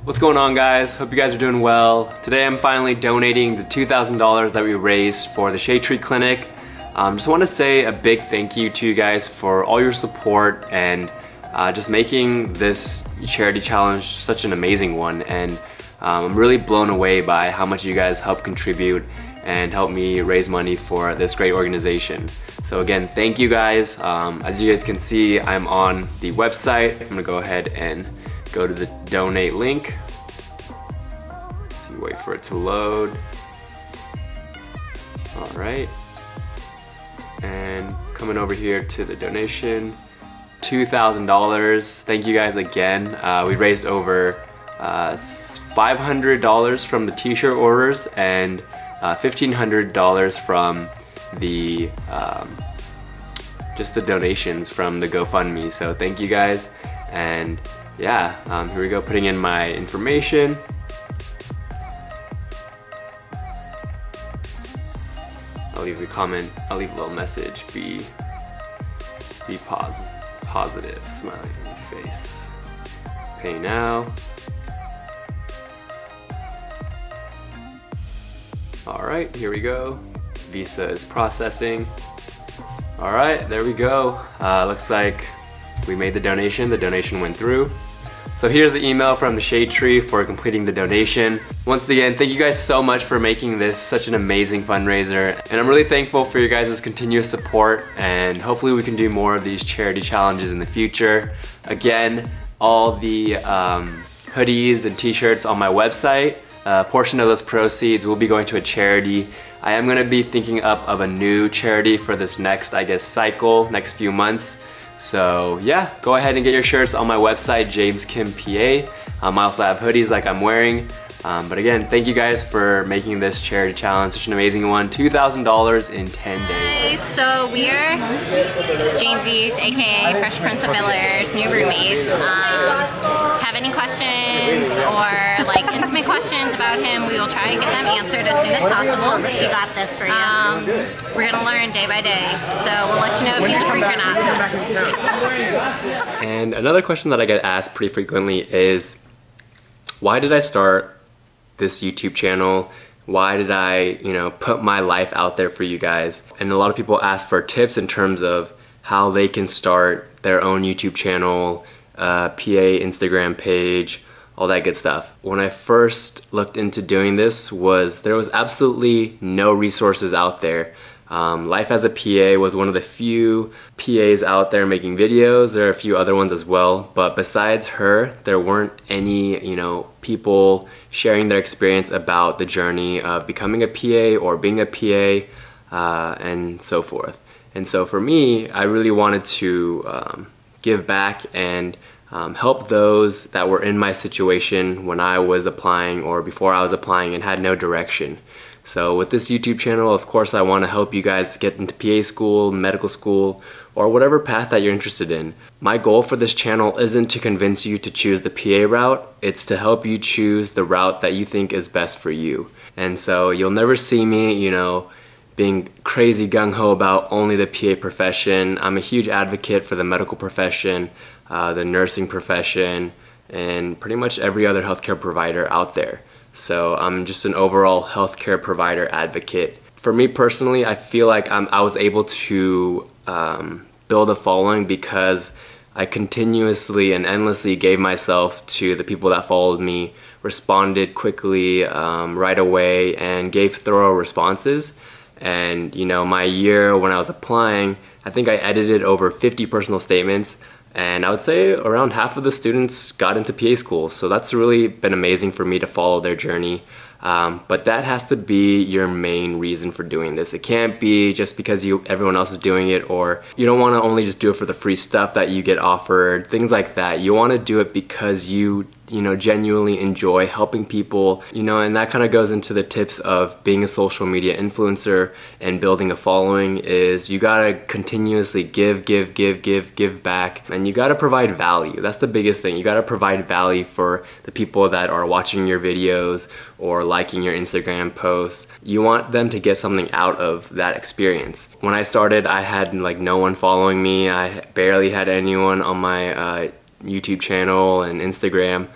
What's going on, guys? Hope you guys are doing well. Today I'm finally donating the $2,000 that we raised for the Shade Tree Clinic. Just want to say a big thank you to you guys for all your support and just making this charity challenge such an amazing one. And I'm really blown away by how much you guys help contribute and help me raise money for this great organization. So again, thank you guys. As you guys can see, I'm on the website. I'm gonna go ahead and go to the donate link. Let's see, wait for it to load. All right. And coming over here to the donation, $2,000. Thank you guys again. We raised over $500 from the t-shirt orders and $1,500 from the just the donations from the GoFundMe. So thank you guys. And yeah, here we go, putting in my information. I'll leave a comment, I'll leave a little message, be positive, smiley face. Pay now. All right, here we go. Visa is processing. All right, there we go. Looks like we made the donation went through. So here's the email from the Shade Tree for completing the donation. Once again, thank you guys so much for making this such an amazing fundraiser. And I'm really thankful for your guys' continuous support, and hopefully we can do more of these charity challenges in the future. Again, all the hoodies and t-shirts on my website, a portion of those proceeds will be going to a charity. I am gonna be thinking up of a new charity for this next, I guess, cycle, next few months. So yeah, go ahead and get your shirts on my website, James Kim PA. I also have hoodies like I'm wearing. But again, thank you guys for making this charity challenge such an amazing one. $2,000 in 10 days. So we're Jamesies, aka Fresh Prince of Bel-Air's new roommates. Have any questions or like intimate questions about him, we will try to get them answered as soon as possible. We got this for you. We're gonna learn day by day, so we'll let you know if he's a freak or not. And another question that I get asked pretty frequently is, why did I start this YouTube channel? Why did I, put my life out there for you guys? And a lot of people ask for tips in terms of how they can start their own YouTube channel, PA Instagram page, all that good stuff. When I first looked into doing this, there was absolutely no resources out there. Life as a PA was one of the few PAs out there making videos. There are a few other ones as well, but besides her, there weren't any, people sharing their experience about the journey of becoming a PA or being a PA, and so forth. And so for me, I really wanted to give back and help those that were in my situation when I was applying or before I was applying and had no direction. So with this YouTube channel, of course, I want to help you guys get into PA school, medical school, or whatever path that you're interested in. My goal for this channel isn't to convince you to choose the PA route, it's to help you choose the route that you think is best for you. And so you'll never see me, being crazy gung-ho about only the PA profession. I'm a huge advocate for the medical profession, the nursing profession, and pretty much every other healthcare provider out there. So I'm just an overall healthcare provider advocate. For me personally, I feel like I was able to build a following because I continuously and endlessly gave myself to the people that followed me, responded quickly, right away, and gave thorough responses. And my year when I was applying, I think I edited over 50 personal statements, and I would say around half of the students got into PA school. So that's really been amazing for me to follow their journey. But that has to be your main reason for doing this. It can't be just because everyone else is doing it, or you don't want to only just do it for the free stuff that you get offered, things like that. You want to do it because you genuinely enjoy helping people, and that kind of goes into the tips of being a social media influencer and building a following. Is you gotta continuously give back, and you gotta provide value. That's the biggest thing. You gotta provide value for the people that are watching your videos or liking your Instagram posts. You want them to get something out of that experience. When I started, I had no one following me. I barely had anyone on my YouTube channel and Instagram.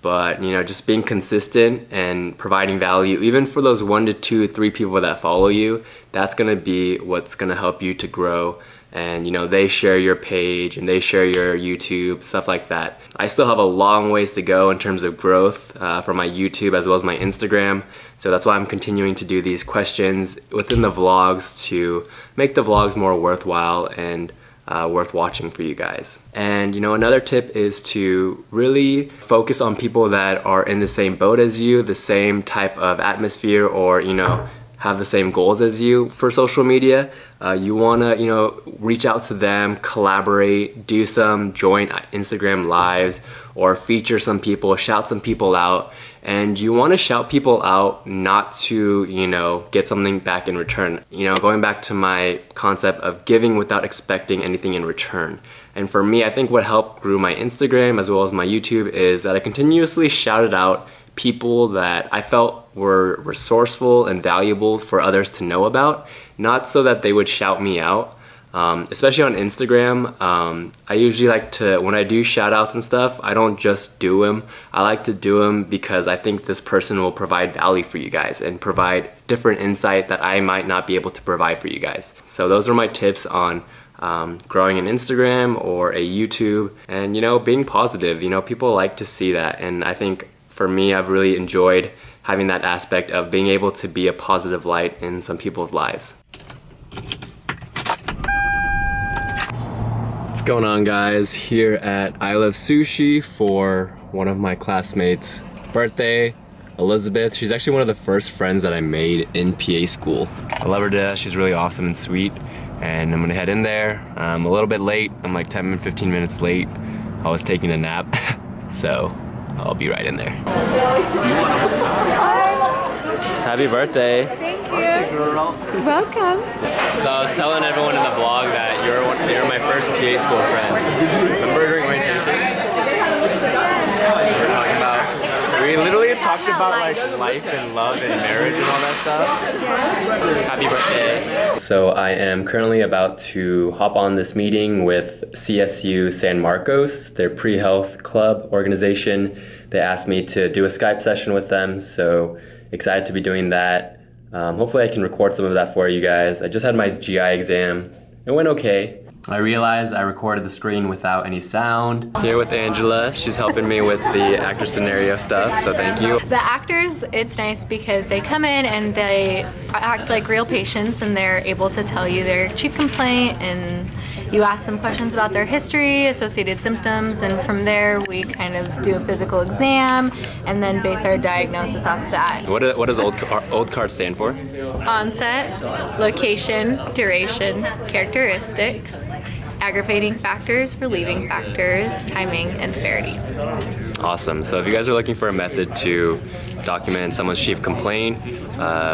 but you know, just being consistent and providing value, even for those 1 to 2, 3 people that follow you, that's gonna be what's gonna help you to grow. And you know, they share your page and they share your YouTube, stuff like that. I still have a long ways to go in terms of growth for my YouTube as well as my Instagram. So that's why I'm continuing to do these questions within the vlogs to make the vlogs more worthwhile and worth watching for you guys. And you know, another tip is to really focus on people that are in the same boat as you, the same type of atmosphere, or you know, have the same goals as you for social media. You wanna, you know, reach out to them, collaborate, do some joint Instagram lives, or feature some people, shout some people out. And you wanna shout people out not to, you know, get something back in return. You know, going back to my concept of giving without expecting anything in return. And for me, I think what helped grow my Instagram as well as my YouTube is that I continuously shouted out people that I felt were resourceful and valuable for others to know about, not so that they would shout me out. Especially on Instagram, I usually like to, when I do shout outs and stuff, I don't just do them. I like to do them because I think this person will provide value for you guys and provide different insight that I might not be able to provide for you guys. So those are my tips on growing an Instagram or a YouTube, and you know, being positive. You know, people like to see that, and I think for me, I've really enjoyed having that aspect of being able to be a positive light in some people's lives. What's going on, guys? Here at I Love Sushi for one of my classmates' birthday, Elizabeth. She's actually one of the first friends that I made in PA school. I love her to death. She's really awesome and sweet. And I'm gonna head in there. I'm a little bit late. I'm like 10, 15 minutes late. I was taking a nap, so I'll be right in there. Happy birthday. Thank you. Welcome. So I was telling everyone in the vlog that you're my first PA school friend. Remember during orientation? We were talking about, we literally talked about like life and love and marriage and all that stuff. Yes. Happy birthday. So I am currently about to hop on this meeting with CSU San Marcos, their pre-health club organization. They asked me to do a Skype session with them, so excited to be doing that. Hopefully I can record some of that for you guys. I just had my GI exam. It went okay. I realized I recorded the screen without any sound. Here with Angela, she's helping me with the actor scenario stuff, so thank you. The actors, it's nice because they come in and they act like real patients, and they're able to tell you their chief complaint, and you ask them questions about their history, associated symptoms, and from there we kind of do a physical exam and then base our diagnosis off that. What does Oldcarts stand for? Onset, location, duration, characteristics, aggravating factors, relieving factors, timing, and severity. Awesome. So if you guys are looking for a method to document someone's chief complaint,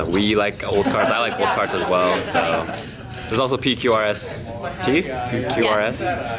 we like Oldcarts. I like Oldcarts as well. So there's also PQRS,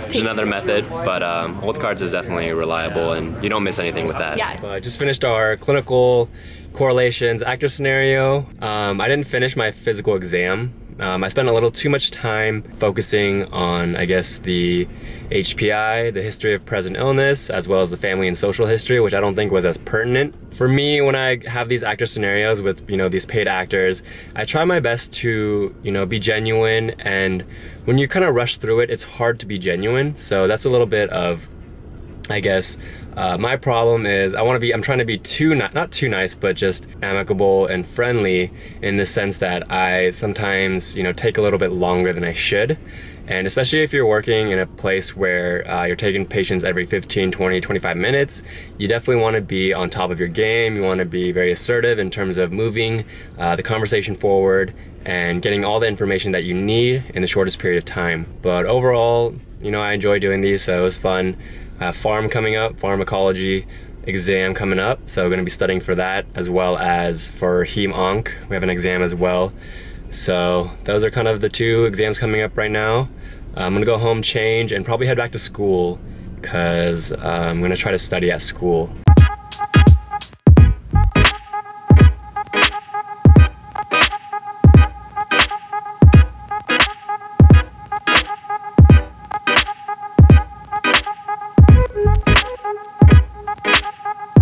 which is another method, but Oldcarts is definitely reliable and you don't miss anything with that. Yeah. I just finished our clinical correlations actor scenario. I didn't finish my physical exam. I spent a little too much time focusing on, I guess, the HPI, the history of present illness, as well as the family and social history, which I don't think was as pertinent. For me, when I have these actor scenarios with, you know, these paid actors, I try my best to, you know, be genuine, and when you kind of rush through it, it's hard to be genuine. So that's a little bit of, I guess, my problem is I'm trying to be not too nice, but just amicable and friendly in the sense that I sometimes, you know, take a little bit longer than I should. And especially if you're working in a place where you're taking patients every 15, 20, 25 minutes, you definitely want to be on top of your game. You want to be very assertive in terms of moving the conversation forward and getting all the information that you need in the shortest period of time. But overall, you know, I enjoy doing these, so it was fun. Pharm coming up, pharmacology exam coming up, so we're going to be studying for that, as well as for Heme Onc. We have an exam as well. So those are kind of the two exams coming up right now. I'm going to go home, change, and probably head back to school, because I'm going to try to study at school.